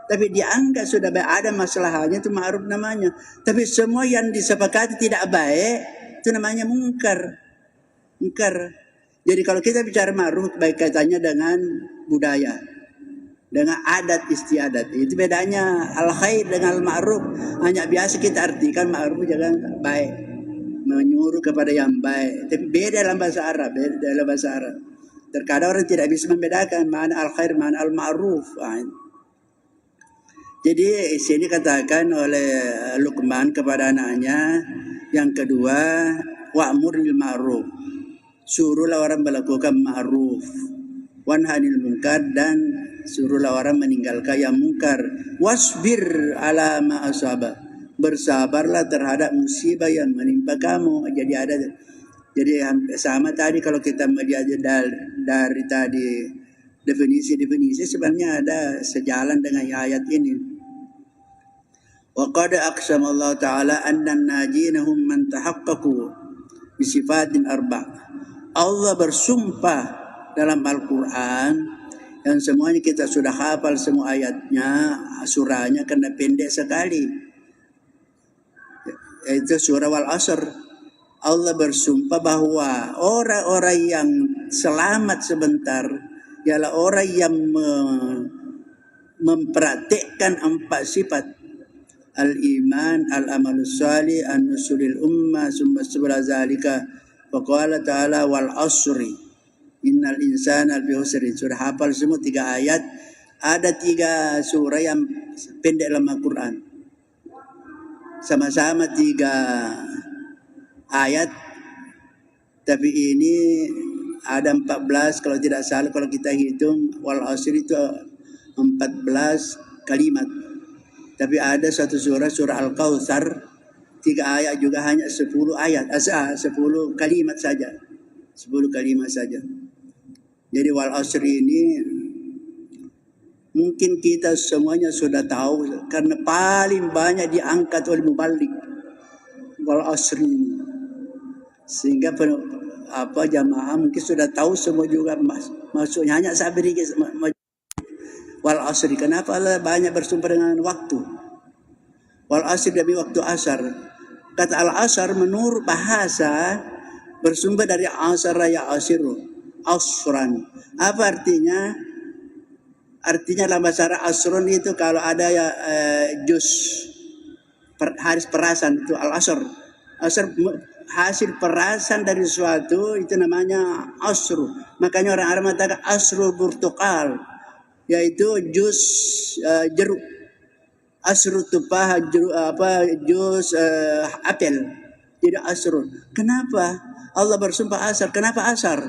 tapi dianggap sudah ada masalahnya, itu ma'ruf namanya. Tapi semua yang disepakati tidak baik, itu namanya mungkar. Jadi kalau kita bicara ma'ruf, baik kaitannya dengan budaya, dengan adat istiadat. Itu bedanya al-khair dengan al-ma'ruf. Hanya biasa kita artikan ma'ruf jangan baik, menyuruh kepada yang baik. Tapi beda dalam bahasa Arab, Terkadang orang tidak bisa membedakan mana al-khair, mana al-ma'ruf. Jadi sini katakan oleh Luqman kepada anaknya, yang kedua, wa'mur bil ma'ruf. suruhlah orang melakukan ma'ruf, wanhanil munkar, dan suruhlah orang meninggalkan yang mungkar. Wasbir ala ma asaba, bersabarlah terhadap musibah yang menimpa kamu. Jadi sama tadi kalau kita melihat dari tadi definisi sebenarnya ada sejalan dengan ayat ini. Wa qad aqsama Allah Ta'ala anna an-najina hum man tahaqqaqu bi sifatin arba'. Allah bersumpah dalam Al-Quran yang semuanya kita sudah hafal semua ayatnya, surahnya karena pendek sekali. Yaitu surah Wal Asr. Allah bersumpah bahwa orang-orang yang selamat sebentar ialah orang yang mempraktikkan 4 sifat. Al-iman, al-amalus salih, an-nusulil ummah, summa sebala zalika. Faqala ta'ala wal asri innal insana lafi khusr. Sudah hafal semua 3 ayat. Ada 3 surah yang pendek dalam Al-Quran. Sama-sama 3 ayat. Tapi ini ada 14 kalau tidak salah, kalau kita hitung wal asri itu 14 kalimat. Tapi ada satu surah Al-Kautsar 3 ayat juga hanya 10 ayat, 10 kalimat saja. 10 kalimat saja. Jadi wal asri ini mungkin kita semuanya sudah tahu karena paling banyak diangkat oleh mubalik wal asri ini. Sehingga jamaah mungkin sudah tahu semua juga maksudnya. Hanya saya beri wal asri. Kenapa Allah banyak bersumpah dengan waktu? Wal asri demi waktu asar. Kata al-asar menurut bahasa bersumber dari asar ya asiru, asran. Apa artinya? Artinya dalam bahasa Arab asrun itu kalau ada haris perasan itu al-asr. Asr hasil perasan dari sesuatu itu namanya asru. Makanya orang Arab mengatakan asrul burtukal, yaitu jus jeruk. Asru tupah jus apel. Jadi asrun. Kenapa Allah bersumpah asar? Kenapa asar?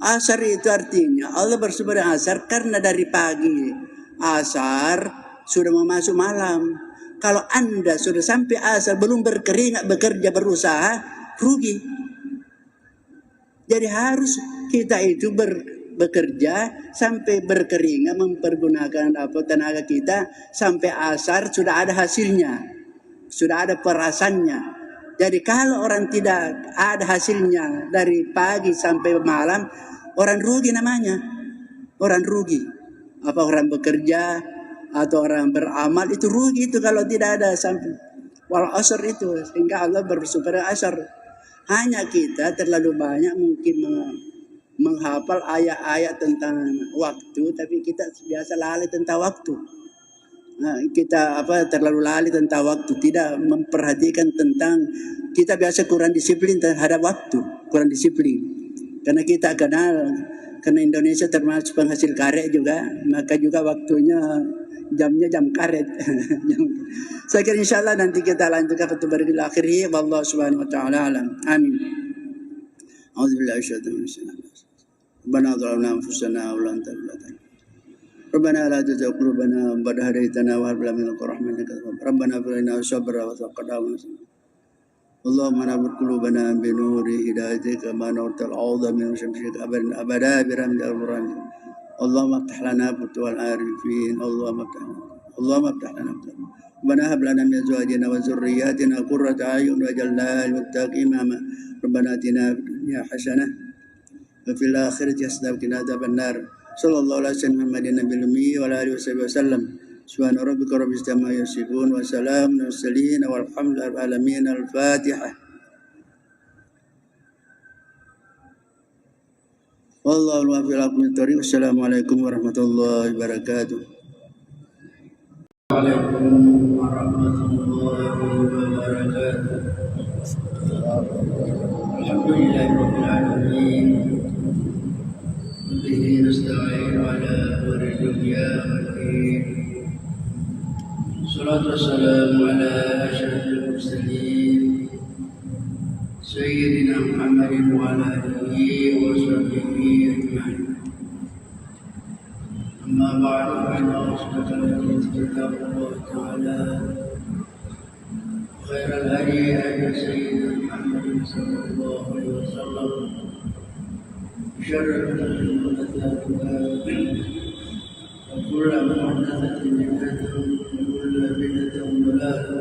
Asar itu artinya Allah bersumpah dengan asar karena dari pagi asar sudah mau masuk malam. Kalau Anda sudah sampai asar belum berkeringat bekerja berusaha, rugi. Jadi harus kita itu bekerja sampai berkeringat, mempergunakan tenaga kita sampai asar sudah ada hasilnya, sudah ada perasannya. Jadi kalau orang tidak ada hasilnya dari pagi sampai malam, orang rugi namanya. Orang rugi. Apa orang bekerja atau orang beramal itu rugi itu kalau tidak ada sampai wal asr itu. Sehingga Allah bersumpah asar. Hanya kita terlalu banyak mungkin menghafal ayat-ayat tentang waktu, tapi kita biasa lalai tentang waktu. Kita terlalu lalai tentang waktu, tidak memperhatikan tentang, kita biasa kurang disiplin terhadap waktu, kurang disiplin. Karena kita kenal, karena Indonesia termasuk penghasil karet juga, maka juga waktunya jamnya jam karet. Saya kira insyaallah nanti kita lanjutkan pertemuan akhir. Wallahu subhanahu wa ta'ala alam. Amin. A'udzubillahi minasyaitonir rajim. Rabbana zalamna anfusana wa lam taghfir Rabbana la tuzigh qulubana ba'da idh hadaytana wa hab lana min ladunka rahmatan innaka antal wahhab. Rabbana hab lana sabra wa taqabbal. Allahumma nawwir qulubana bi nuri hidayatika ma nawwartal a'udha min syamsika abadan abada bi rahmatika al-rahman. Allahumma iftah lana futuhal arifin. Allahumma iftah lana. Rabbana hab lana min azwajina wa dhurriyyatina qurrata a'yun waj'alna lil muttaqina imama. Rabbana atina fid dunya hasanah wa fil akhirati hasanah wa qina adzabannar. Sallallahu alaihi wasallam Muhammadin nabiyil ummi wa ala alihi wasallam. Subhana rabbika rabbil izzati amma yasifun wa salamun alal mursalin walhamdulillahi rabbil alamin. Al-Fatihah. Wallahu a'lam. Wassalamualaikum warahmatullahi wabarakatuh. Waalaikumsalam warahmatullahi wabarakatuh. Alhamdulillahirabbil alamin. Bihi nasta'in ala umuri dunya waddin. Salatu wassalamu ala asyrafil mursalin Sayyidina Muhammadin wa ala alihi وصحبه أجمعين. أما بعد فإن أصدق الحديث كتاب الله تعالى خير الهدي هدي سيدنا محمد صلى الله عليه وسلم وشر الأمور محدثاتها وكل محدثة بدعة وكل بدعة ضلالة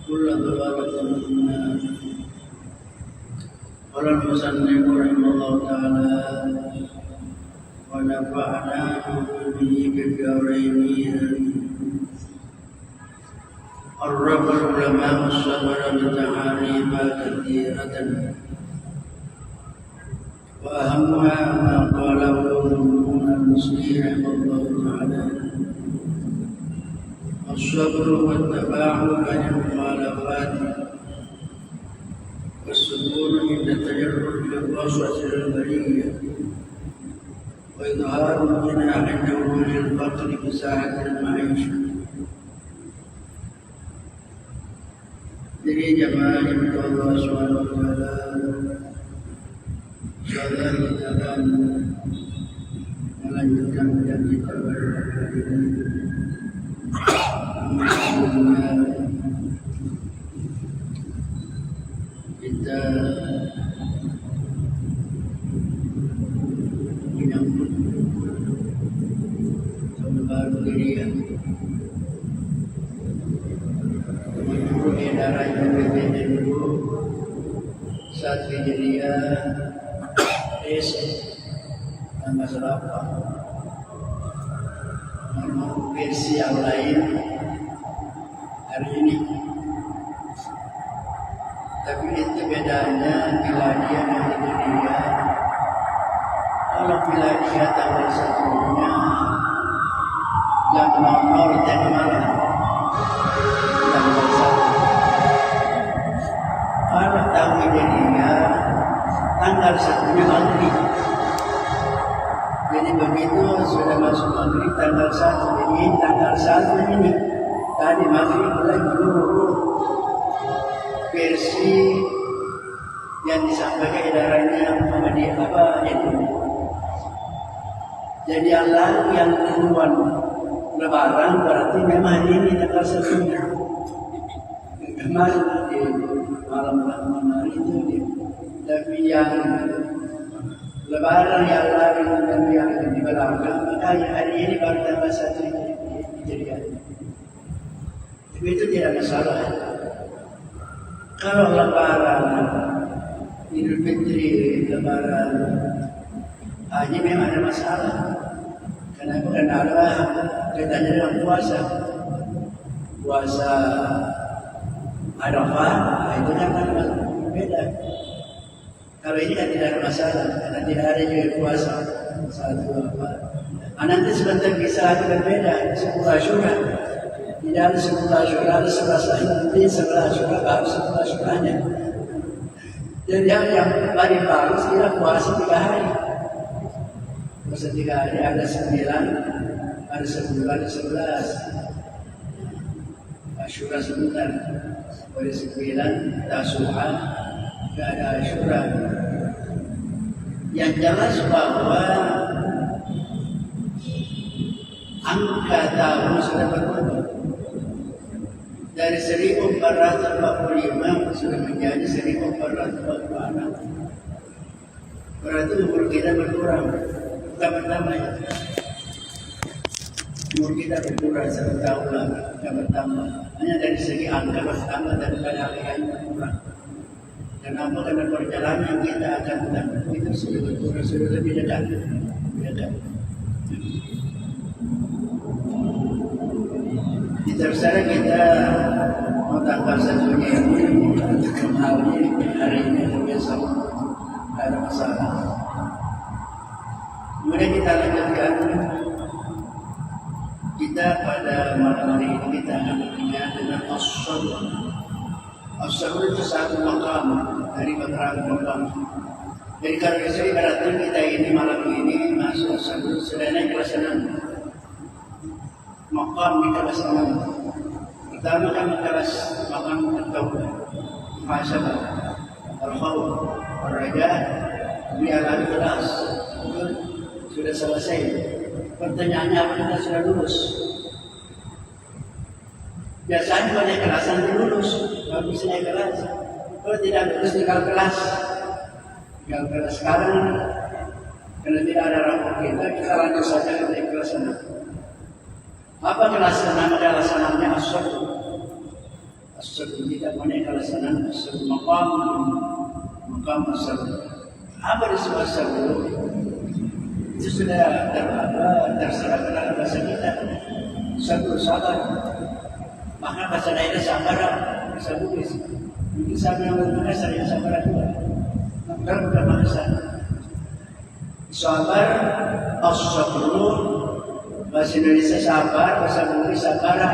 وكل ضلالة في النار. قال المصنف رحمه الله تعالى ونفعنا به في الدارين. عرف العلماء الصبر بتعاريف كثيرة وأهمها ما قاله ابن المسلم رحمه الله تعالى: الصبر والتباعد عن المخالفات والسكون عند التجرد في الوسط البرية وإظهار الغنى عند وجود الفقر بساعة المعيشة. Jadi jemaah yang Allah SWT, insyaallah kita akan melanjutkan dan kita berada ini. Kita menyambut tahun baru Hijriah. Menurut edaran PBB dulu, saat Hijriah besok tanggal 8. Menurut versi yang lain hari ini. Tapi itu bedanya bila dia hari Hijriah. Kalau bila dia tanggal 1-nya jam 00 tadi malam. Kalau tahu Hijriah tanggal 1-nya maghrib. Jadi begitu sudah masuk maghrib tanggal 1, jadi tanggal 1 ini tadi maghrib mulai dulu versi yang disampaikan edarannya Muhammadiyah apa itu. Jadi Allah yang duluan Lebaran berarti memang hari ini tanggal 1-nya. Kemarin di malam hari itu tapi yang Lebaran yang lain dan yang di belakang maka hari ini baru tanggal 1 Hijriah. Tapi itu tidak masalah. Kalau Lebaran Idul Fitri, Lebaran Haji memang ada masalah. Kenapa? Karena Allah katanya dalam puasa Arafah, itu kan beda. Kalau ini kan tidak ada masalah, karena tidak ada juga puasa satu apa. Nanti sebentar bisa berbeda, 10 Asyura. Tidak ada 10 Asyura, ada 11 nanti 11 Asyura baru 10 Asyuranya. Jadi yang paling bagus kita puasa 3 hari. Puasa 3 hari ada 9, ada 10, ada 11. Asyura sebentar. Oleh 9 Tasu'a tidak ada Asyura. Yang jelas bahwa angka tahun sudah berubah dari 1445 sudah menjadi 1446. Berarti umur kita berkurang, bukan bertambah ya. Umur kita berkurang 1 tahun lagi, bukan bertambah. Hanya dari segi angka bertambah daripada angka yang berkurang. Kenapa? Karena perjalanan kita akan bertambah itu sudah berkurang, sudah lebih dekat. Terserah kita mau tanggal 1-nya ini kemarin hari ini atau besok ada masalah. Kemudian kita lanjutkan. Kita pada malam hari ini kita akan berbincang dengan as-sabr. As-sabr itu satu makam dari beberapa makam. Jadi kalau saya berarti kita ini malam ini masuk as-sabr sudah naik kelas 6. Makam di kelas 6. Pertama kami kelas makam at-tawbah, muhasabah, al-khawf, al-raja, biarlah kelas. Sudah selesai. Pertanyaannya apa kita sudah lulus? Biasanya kalau naik kelas nanti lulus, kalau bisa naik kelas. Kalau tidak lulus tinggal kelas. Tinggal kelas sekarang, karena tidak ada rapor kita lanjut saja ke kelas 6. Apa kelas 6 adalah sanamnya as-sabr. As-sabr kita mau naik kelas 6, as-sabr maqam as-sabr. Apa disebut sabr? Itu sudah terserah dalam bahasa kita. Sabr sabar. Maka bahasa daerah sabar, bahasa Bugis. Mungkin sabar yang bermahasa yang sabar juga. Maka bukan bahasa. Sabar, as-sabru, bahasa Indonesia sabar, bahasa Bugis sabara.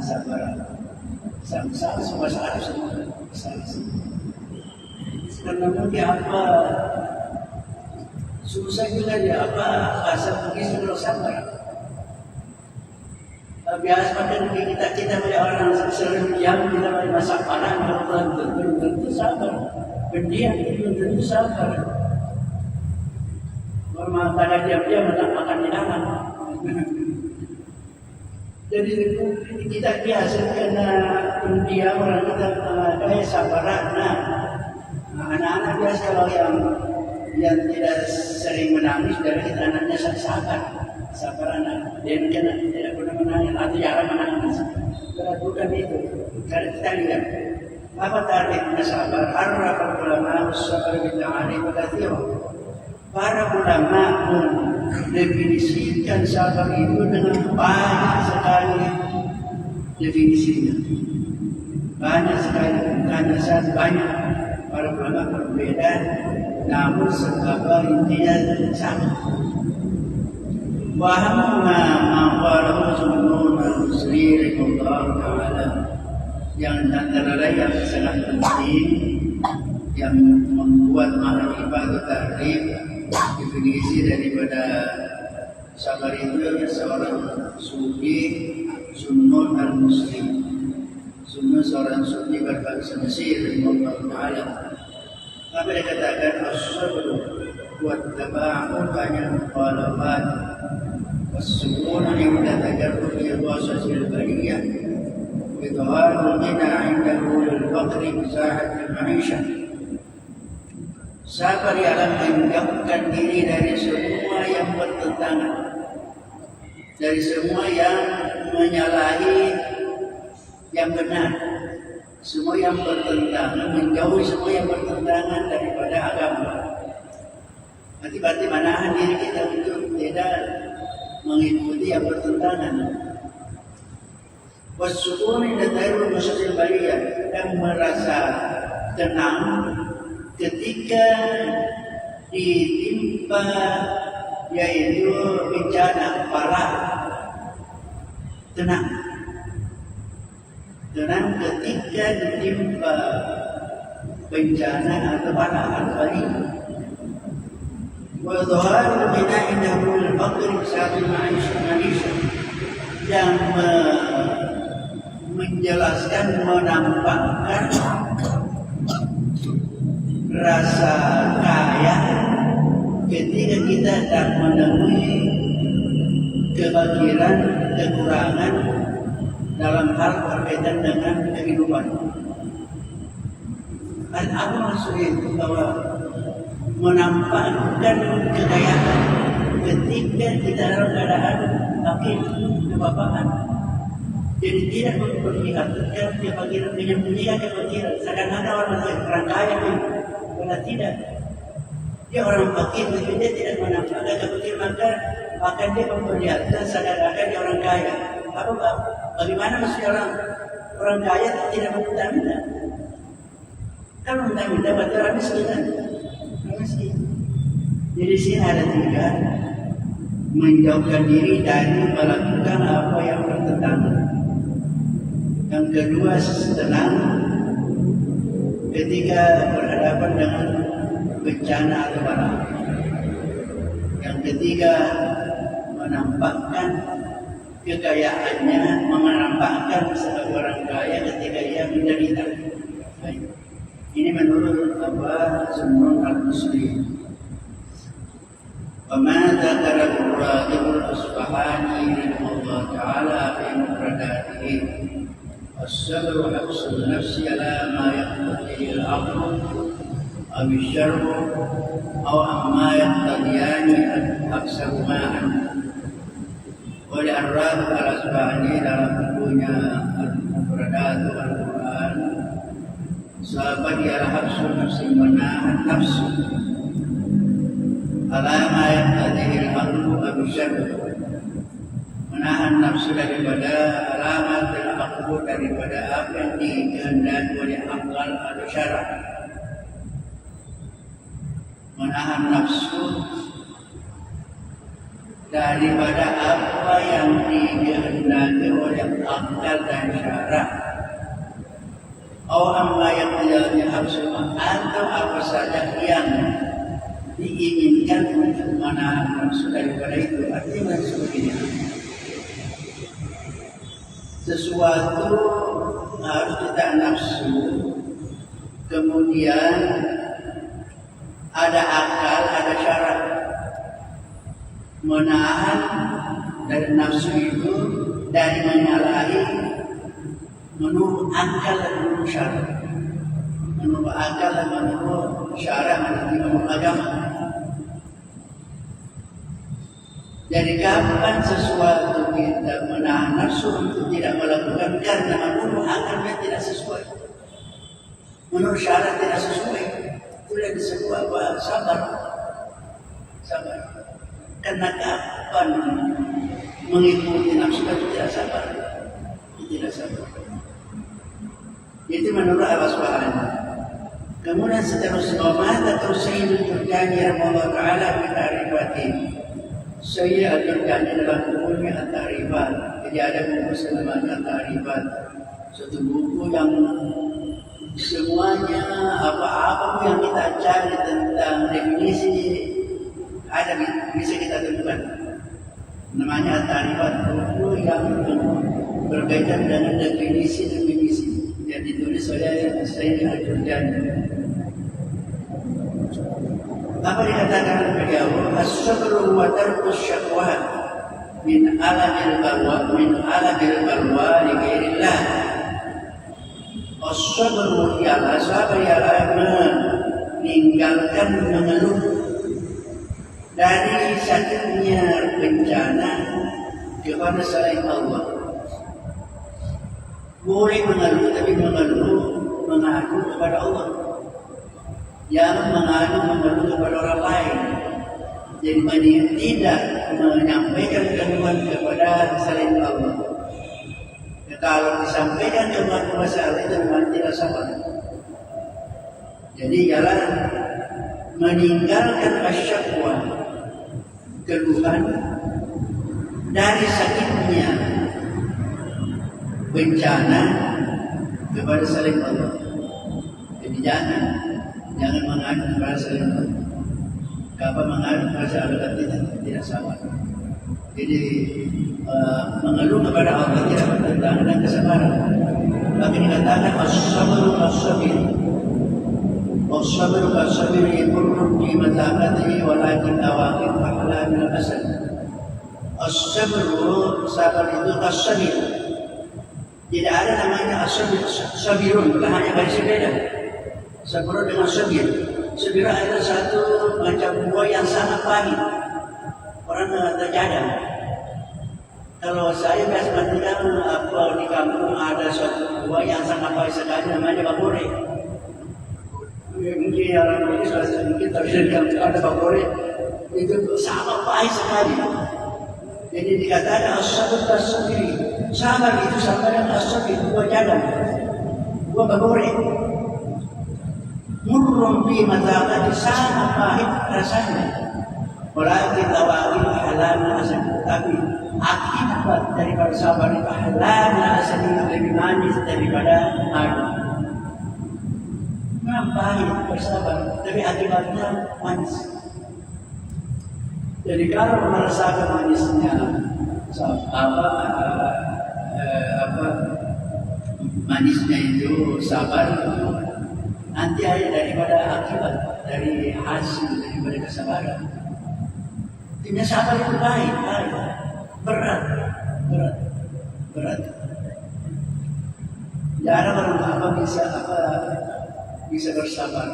Sabara. Sama-sama semua bahasa semua. Sebenarnya dia apa? Susah juga dia apa bahasa Bugis kalau sabar. Biasa pada kita punya orang sering diam, kita punya masak parah, belum tentu sabar. Pendiam belum tentu sabar. Kalau pada diam-diam makan di dalam. Jadi kita biasa karena pendiam orang kita kayak sabaran. Nah, anak-anak biasa kalau yang tidak sering menangis dari kita anaknya sabar anak. Dia kan tidak pernah menangis atau jarang menangis. Bukan itu. Karena kita lihat apa tarifnya sabar? Arrafal ulama sabar bita'arif katsira. Para ulama mendefinisikan sabar itu dengan banyak sekali definisinya. Banyak sekali, bukan satu banyak. Para ulama berbeda, namun sabar intinya sama. Wahama maqalahu Zunnun al-Busri rahimahullah ta'ala, yang antara lain yang sangat penting yang membuat ma'rifah atau ta'rif definisi daripada sabar itu seorang sufi Zunnun al-Busri. Zunnun seorang sufi berbangsa Mesir rahimahullah ta'ala. Apa dia katakan as-sabru wa taba'un banyak mukhalafat والسكون عند تجرد الوسط البرية وإظهار الغنى عند أولي الفقر بساحة المعيشة. Sabar ialah menjauhkan diri dari semua yang bertentangan, dari semua yang menyalahi yang benar, semua yang bertentangan, menjauhi semua yang bertentangan daripada agama. Berarti menahan diri kita untuk tidak mengikuti yang bertentangan. Wasukun inda tayrul musyadil bariyah, dan merasa tenang ketika ditimpa yaitu bencana parah. Tenang ketika ditimpa bencana atau parah al-bariyah. وظهار الغنى عنده الفقر بسبب المعيشة, yang menjelaskan, menampakkan rasa kaya ketika kita tak menemui kebakiran, kekurangan dalam hal berkaitan dengan kehidupan. Dan apa maksudnya itu? Bahwa menampakkan kekayaan ketika kita dalam keadaan fakir, kebapakan. Jadi tidak memperlihatkan kefakiran dengan dunia kefakiran. Seakan-akan orang kaya karena tidak. Dia orang fakir, tapi dia tidak menampakkan kefakiran, maka dia memperlihatkan seakan-akan dia orang kaya. Bagaimana maksudnya orang kaya tidak meminta-minta? Kalau meminta-minta berarti orang miskin. Jadi sini ada 3, menjauhkan diri dari melakukan apa yang bertentangan. Yang kedua, tenang ketika berhadapan dengan bencana atau balak. Yang ketiga, menampakkan kekayaannya, menampakkan sebagai orang kaya ketika ia menderita. Ini menurut Zunnun al-Busri. وما ذكره الراغب الأصبهاني رحمه الله تعالى في مفرداته الصبر حبس النفس على ما يقتضيه العقل أو الشرع أو عما يقتضيان أكثرهما عنه. Oleh Ar-Raghib Al-Asbahani dalam bukunya Al-Mufradat Al-Quran, sahabat ialah habsul nafsi, menahan nafsu ala ma yaqtadihi al-aqlu aw syar'u, menahan nafsu daripada alamat al-aqlu, daripada apa yang dikehendaki oleh akal atau syara'. Menahan nafsu daripada apa yang dikehendaki oleh akal dan syara', atau amma yang tidak habsul, atau apa saja yang diinginkan untuk menahan nafsu daripada itu. Artinya seperti ini, sesuatu harus kita nafsu, kemudian ada akal, ada syarat. Menahan dari nafsu itu dari menyalahi menurut akal dan menurut syarat, menurut akal dan menurut syarat, menurut agama. Jadi kapan sesuatu kita menahan nafsu untuk tidak melakukan karena menurut akalnya tidak sesuai, menurut syarat tidak sesuai, itu disebut apa? Sabar. Sabar. Karena kapan mengikuti nafsu itu tidak sabar, tidak sabar. Itu menurut Al-Asbahani. Kemudian seterusnya, mata terus Sayyidul Jurjani rahimahullah ta'ala bitarifati. Saya Al-Jurjani dalam bukunya At-Ta'rifat. Jadi ada buku namanya At-Ta'rifat, suatu buku yang semuanya apa-apa yang kita cari tentang definisi ada bisa kita temukan. Namanya At-Ta'rifat, buku yang berkaitan dengan definisi yang ditulis oleh Sayyid Al-Jurjani. Apa dikatakan beliau? As-sabru wa tarkus syaqwa min alamil balwa li ghairillah. As-sabru ialah sabar, ialah meninggalkan mengeluh dari sakitnya bencana kepada selain Allah. Boleh mengeluh, tapi mengadu kepada Allah. Jangan mengeluh kepada orang lain. Jadi tidak menyampaikan keluhan kepada selain Allah. Ya, kalau disampaikan keluhan kepada selain itu memang tidak sabar. Jadi jalan meninggalkan asyakwa, keluhan dari sakitnya bencana kepada selain Allah. Jadi jangan mengadu kepada selain Allah. Kalau mengadu kepada Allah tidak sama. Jadi mengeluh kepada Allah tidak bertentangan dengan kesabaran. Maka dikatakan as-sabru as-sabir. As-sabru as-sabir yaqulun fi mataqatihi walakin awaqib ahla min al-asad. As-sabru, sabar itu as-sabir. Tidak ada namanya as-sabir, sabirun, hanya garis beda. Sabar dengan sabir. Sabir adalah satu macam buah yang sangat pahit. Orang terkadang, kalau saya biasa mendengar di kampung ada suatu buah yang sangat pahit sekali, namanya bakore. Mungkin orang ini mungkin terjadi ada bakore itu sangat pahit sekali. Jadi dikatakan as-sabr tas-sabiri. Sabar itu sama dengan as-sabir, buah jadam, buah bakore. Murrun fi mataqati, sangat pahit rasanya. Walakin tawaqil halal asad, tapi akibat daripada sabar itu halal asad, lebih manis daripada madu. Memang pahit bersabar, tapi akibatnya manis. Jadi kalau merasakan manisnya manisnya itu sabar, nanti ada daripada akibat, dari hasil daripada kesabaran. Artinya sabar itu baik. Berat. Jarang orang bisa bersabar.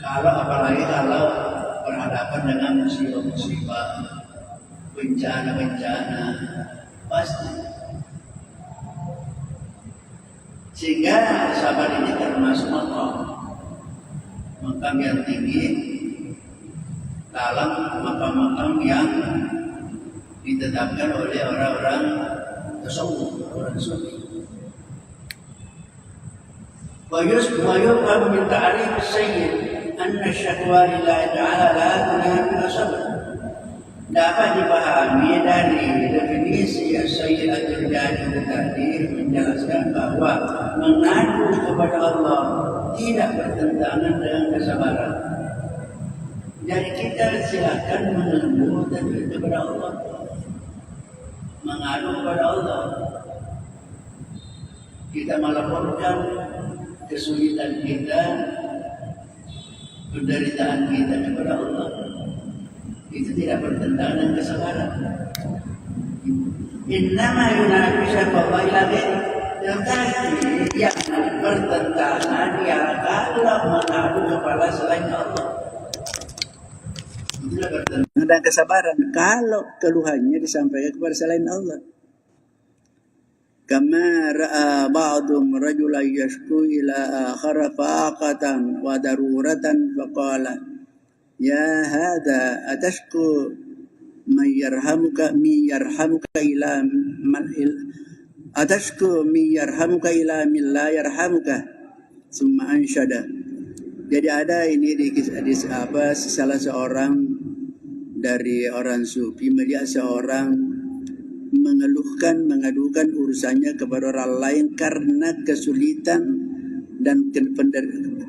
Apalagi kalau berhadapan dengan musibah-musibah, bencana, pasti. Sehingga sabar ini termasuk makam yang tinggi dalam makam-makam yang ditetapkan oleh orang-orang tasawuf, orang sufi. Wa yuqalu min ta'rif as-sayyid anna syakwa lillahi ta'ala la tunafi as-sabr. Dapat dipahami dari definisi as-sayyid al-Jurjani tadi menjelaskan bahwa mengadu kepada Allah tidak bertentangan dengan kesabaran. Jadi kita silakan mengeluh kepada Allah, mengadu kepada Allah. Kita melaporkan kesulitan kita, penderitaan kita kepada Allah. Itu tidak bertentangan dengan kesabaran. Innama yunafi syaqqa ila ghairi. Tetapi yang bertentangan ya kalau mengadu kepada selain Allah. Itulah bertentangan dengan kesabaran kalau keluhannya disampaikan kepada selain Allah. Kama ra'a ba'dhum rajulan yashku ila akhara faqatan wa daruratan faqala ya hadha atashku man yarhamuka ila atashku min yarhamuka ila min la yarhamuka summa ansyada. Jadi ada ini di salah seorang dari orang sufi melihat seorang mengadukan urusannya kepada orang lain karena kesulitan dan